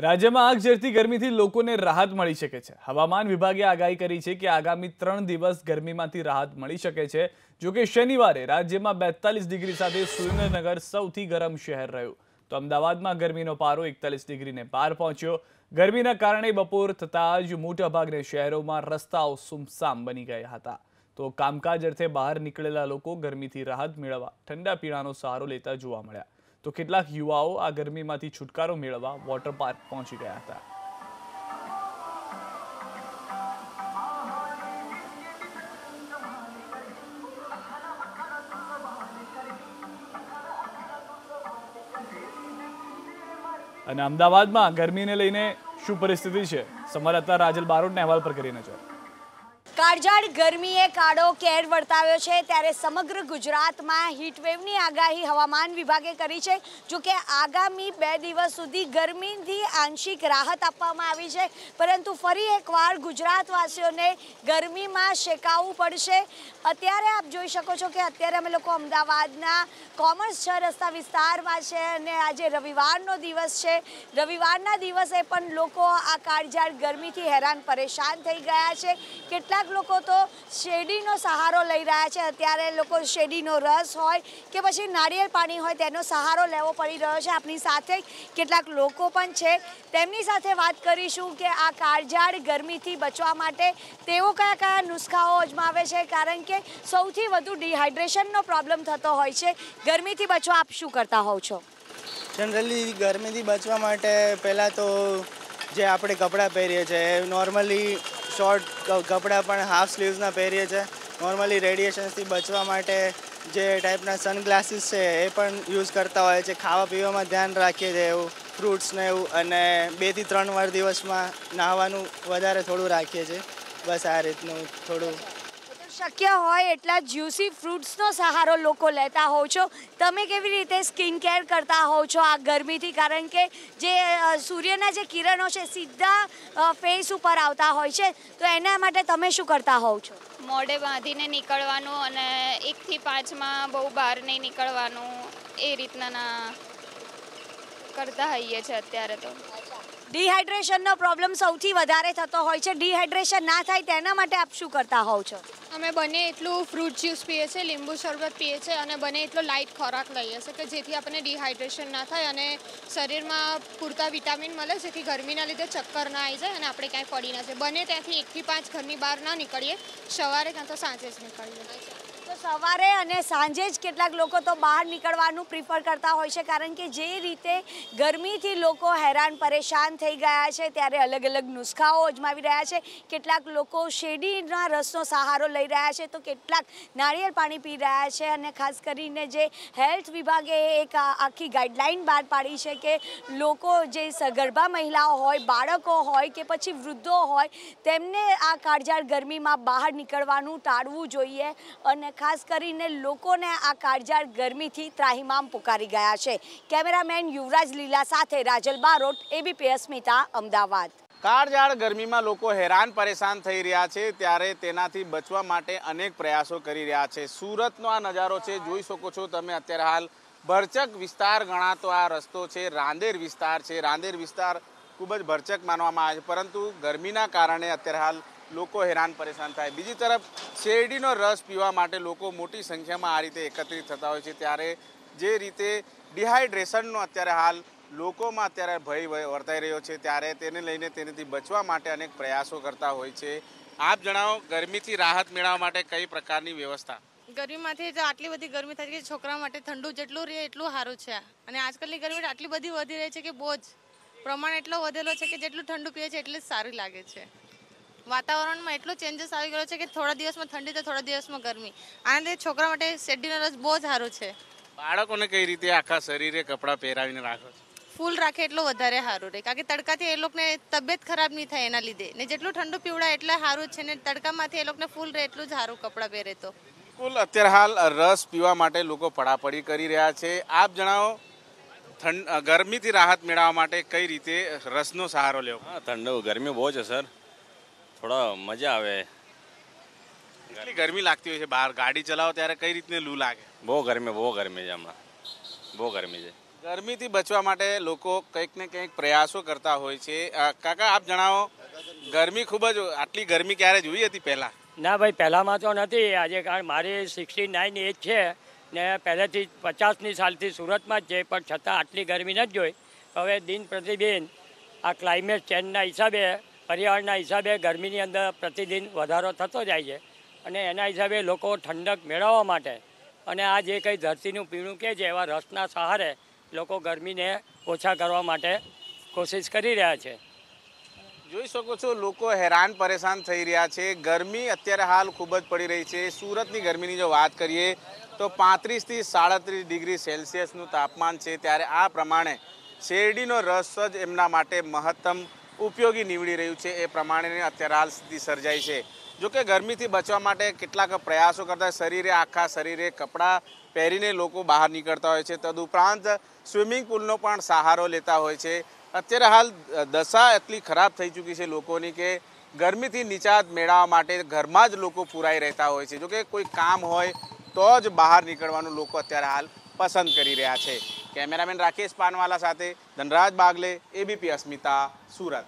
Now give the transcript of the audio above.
રાજ્યમાં આગ ઝરતી ગરમીથી લોકોને રાહત મળી શકે છે। હવામાન વિભાગે આગાહી કરી છે કે આગામી 3 દિવસ ગરમીમાંથી રાહત મળી શકે છે। જો કે શનિવારે રાજ્યમાં 42 ડિગ્રી સાથે સુરેન્દ્રનગર સૌથી ગરમ શહેર રહ્યું, તો અમદાવાદમાં ગરમીનો પારો 41 ડિગ્રીને પાર પહોંચ્યો। ગરમીના કારણે બપોર થતાં જ મોટાભાગના શહેરોમાં રસ્તાઓ સુમસામ બની ગયા હતા। તો કામકાજ અર્થે બહાર નીકળેલા લોકો ગરમીથી રાહત મેળવવા ઠંડા પીણાનો સહારો લેતા જોવા મળ્યા। તો કેટલાક યુવાઓ આ ગરમીમાંથી છુટકારો મેળવવા વોટર પાર્ક પહોંચી ગયા હતા। અને અમદાવાદમાં ગરમીને લઈને શું પરિસ્થિતિ છે, સંવાદદાતા રાજલ બારોટના અહેવાલ પર કરી નજર। કાળઝાળ ગરમીએ કાળો કેર વર્તાવ્યો છે, ત્યારે સમગ્ર ગુજરાતમાં હીટવેવની આગાહી હવામાન વિભાગે કરી છે। જો કે આગામી 2 દિવસ સુધી ગરમીથી આંશિક રાહત આપવામાં આવી છે, પરંતુ ફરી એકવાર ગુજરાતવાસીઓને ગરમીમાં શેકાવવું પડશે। અત્યારે આપ જોઈ શકો છો કે અત્યારે અમે લોકો અમદાવાદના કોમર્સ 6 રસ્તા વિસ્તારમાં છે અને આજે રવિવારનો દિવસ છે। રવિવારના દિવસે પણ લોકો આ કાળઝાળ ગરમીથી હેરાન પરેશાન થઈ ગયા છે। કેટલાક લોકો તો શેરડીનો સહારો લઈ રહ્યા છે। અત્યારે લોકો શેરડીનો રસ હોય કે પછી નાળિયેર પાણી હોય તેનો સહારો લેવો પડી રહ્યો છે। આપણી સાથે કેટલાક લોકો પણ છે, તેમની સાથે વાત કરીશું કે આ કાળઝાળ ગરમીથી બચવા માટે તેઓ કયા કયા નુસ્ખાઓ અજમાવે છે, કારણ કે સૌથી વધુ ડિહાઇડ્રેશનનો પ્રોબ્લેમ થતો હોય છે। ગરમીથી બચવા આપ શું કરતા હોવ છો? જનરલી ગરમીથી બચવા માટે પહેલાં તો જે આપણે કપડાં પહેરીએ છીએ નોર્મલી શોર્ટ કપડાં પણ હાફ સ્લીવ્સના પહેરીએ છીએ। નોર્મલી રેડિયેશન્સથી બચવા માટે જે ટાઈપના સનગ્લાસીસ છે એ પણ યુઝ કરતા હોય છે। ખાવા પીવામાં ધ્યાન રાખીએ છીએ એવું ફ્રૂટ્સને એવું, અને 2 થી 3 વાર દિવસમાં નહાવાનું વધારે થોડું રાખીએ છીએ। બસ આ રીતનું થોડું શક્ય હોય એટલા જ્યુસી ફ્રૂટ્સનો સહારો લોકો લેતા હોવ છો। તમે કેવી રીતે સ્કિન કેર કરતા હોવ છો આ ગરમીથી, કારણ કે જે સૂર્યના જે કિરણો છે સીધા ફેસ ઉપર આવતા હોય છે, તો એના માટે તમે શું કરતા હોવ છો? મોઢે બાંધીને નીકળવાનું અને 1 થી 5માં બહુ બહાર નહીં નીકળવાનું, એ રીતના કરતા હોઈએ છીએ અત્યારે તો। ડિહાઇડ્રેશનનો પ્રોબ્લેમ સૌથી વધારે થતો હોય છે, ડિહાઇડ્રેશન ના થાય તેના માટે આપ શું કરતા હોવ છો? અમે બને એટલું ફ્રૂટ જ્યુસ પીએ છીએ, લીંબુ શરબત પીએ છીએ અને બને એટલો લાઇટ ખોરાક લઈએ છીએ કે જેથી આપણને ડિહાઇડ્રેશન ના થાય અને શરીરમાં પૂરતા વિટામિન મળે, જેથી ગરમીના લીધે ચક્કર ના આવી જાય અને આપણે ક્યાંય પડી ના જાય। બને ત્યાંથી 1 થી 5 ઘરની બહાર ના નીકળીએ, સવારે કાં તો સાંજે જ નીકળીએ। તો સવારે અને સાંજે જ કેટલાક લોકો તો બહાર નીકળવાનું પ્રિફર કરતા હોય છે, કારણ કે જે રીતે ગરમીથી લોકો હેરાન પરેશાન થઈ ગયા છે ત્યારે અલગ અલગ નુસ્ખાઓ અજમાવી રહ્યા છે। કેટલાક લોકો શેરડીના રસનો સહારો લઈ રહ્યા છે, તો કેટલાક નાળિયેર પાણી પી રહ્યા છે, અને ખાસ કરીને જે હેલ્થ વિભાગે એક આખી ગાઈડલાઇન બહાર પાડી છે કે લોકો જે સગર્ભા મહિલાઓ હોય, બાળકો હોય કે પછી વૃદ્ધો હોય, તેમને આ કાળઝાળ ગરમીમાં બહાર નીકળવાનું ટાળવું જોઈએ। અને ખાસ કરીને લોકોને આ કાળઝાળ ગરમીથી ત્રાહિમામ પુકારી ગયા છે। કેમેરામેન યુવરાજ લીલા સાથે રાજલ બારોટ, એબીપી અસ્મિતા, અમદાવાદ। કાળઝાળ ગરમીમાં લોકો હેરાન પરેશાન થઈ રહ્યા છે, ત્યારે તેનાથી બચવા માટે અનેક પ્રયાસો કરી રહ્યા છે। સુરતનો આ નજારો છે, જોઈ શકો છો તમે અત્યારે હાલ ભરચક વિસ્તાર ગણાતો આ રસ્તો છે, રાંદેર વિસ્તાર છે। રાંદેર વિસ્તાર ખૂબ જ ભરચક માનવામાં આવે છે, પરંતુ ગરમીના કારણે અત્યારે હાલ લોકો હેરાન પરેશાન થાય। બીજી તરફ શેરડીનો રસ પીવા માટે લોકો મોટી સંખ્યામાં આ રીતે એકત્રિત થતા હોય છે, ત્યારે જે રીતે ડિહાઇડ્રેશનનો અત્યારે હાલ લોકોમાં અત્યારે ભય વર્તાઈ રહ્યો છે, ત્યારે તેને લઈને તેનાથી બચવા માટે અનેક પ્રયાસો કરતા હોય છે। આપ જણાવો, ગરમીથી રાહત મેળવવા માટે કઈ પ્રકારની વ્યવસ્થા? ગરમીમાંથી તો આટલી બધી ગરમી થાય કે છોકરા માટે ઠંડુ જેટલું રહે એટલું સારું છે, અને આજકાલની ગરમી આટલી બધી વધી રહી છે કે બહુ જ પ્રમાણ એટલો વધેલો છે કે જેટલું ઠંડુ પીએ છે એટલું જ સારું લાગે છે। વાતાવરણમાં એટલો ચેન્જીસ આવી ગયો છે કે થોડા દિવસમાં ઠંડી તો થોડા દિવસમાં ગરમી, આનાથી છોકરા માટે શેરડીનો રસ બહુ જ સારું છે। બાળકોને કઈ રીતે આખા શરીરે કપડાં પહેરાવીને રાખો છો? ફૂલ રાખે એટલું વધારે સારું રહે, કારણ કે તડકાથી એ લોકોને તબિયત ખરાબ નહીં થાય એના લીધે, ને જેટલું ઠંડુ પીવડાય એટલે સારું છે, ને તડકામાંથી એ લોકોને ફૂલ રહે એટલું જ સારું કપડાં પહેરે તો। બિલકુલ, અત્યારે હાલ રસ પીવા માટે લોકો પડાપડી કરી રહ્યા છે। આપ જણાવો, ગરમીથી રાહત મેળવવા માટે કઈ રીતે રસનો સહારો લેવો? ઠંડુ ગરમી બહુ છે સર, થોડા મજા આવે। કેટલી ગરમી લાગતી હોય છે બહાર ગાડી ચલાવો ત્યારે, કઈ રીતની લૂ લાગે? બહુ ગરમી છે હમણાં, બહુ ગરમી છે। ગરમીથી બચવા માટે લોકો કંઈક ને કંઈક પ્રયાસો કરતા હોય છે. કાકા આપ જણાવો, ગરમી ખૂબ જ, આટલી ગરમી ક્યારે જોઈ હતી પહેલા? ના ભાઈ, પહેલાંમાં તો નથી. આજે કારણ મારી 69 એજ છે ને પહેલેથી 50ની સાલથી સુરતમાં જ છે, પણ છતાં આટલી ગરમી નથી જોઈ. હવે દિન પ્રતિદિન આ ક્લાઇમેટ ચેન્જના હિસાબે, પર્યાવરણના હિસાબે ગરમીની અંદર પ્રતિદિન વધારો થતો જાય છે અને એના હિસાબે લોકો ઠંડક મેળવવા માટે અને આ જે કંઈ ધરતીનું પીણું કહે છે એવા રસના સહારે લોકો ગરમીને ઓછા કરવા માટે કોશિશ કરી રહ્યા છે. જોઈ શકો છો, લોકો હેરાન પરેશાન થઈ રહ્યા છે. ગરમી અત્યારે હાલ ખૂબ જ પડી રહી છે. સુરતની ગરમીની જો વાત કરીએ તો 35 થી 37 ડિગ્રી સેલ્સિયસનું તાપમાન છે. ત્યારે આ પ્રમાણે શેરડીનો રસ જ એમના માટે મહત્તમ ઉપયોગી નીવડી રહ્યું છે. એ પ્રમાણેની અત્યારે હાલ સ્થિતિ સર્જાઈ છે. જોકે ગરમીથી બચવા માટે કેટલાક પ્રયાસો કરતા શરીરે, આખા શરીરે કપડાં પહેરીને લોકો બહાર નીકળતા હોય છે. તદુપરાંત સ્વિમિંગ પુલનો પણ સહારો લેતા હોય છે. અત્યારે હાલ દશા એટલી ખરાબ થઈ ચૂકી છે લોકોની કે ગરમીથી નિજાત મેળવવા માટે ઘરમાં જ લોકો પુરાઈ રહેતા હોય છે. જોકે કોઈ કામ હોય તો જ બહાર નીકળવાનું લોકો અત્યારે હાલ પસંદ કરી રહ્યા છે. કેમેરામેન રાકેશ પાનવાલા સાથે ધનરાજ બાગલે, ABP અસ્મિતા, સુરત.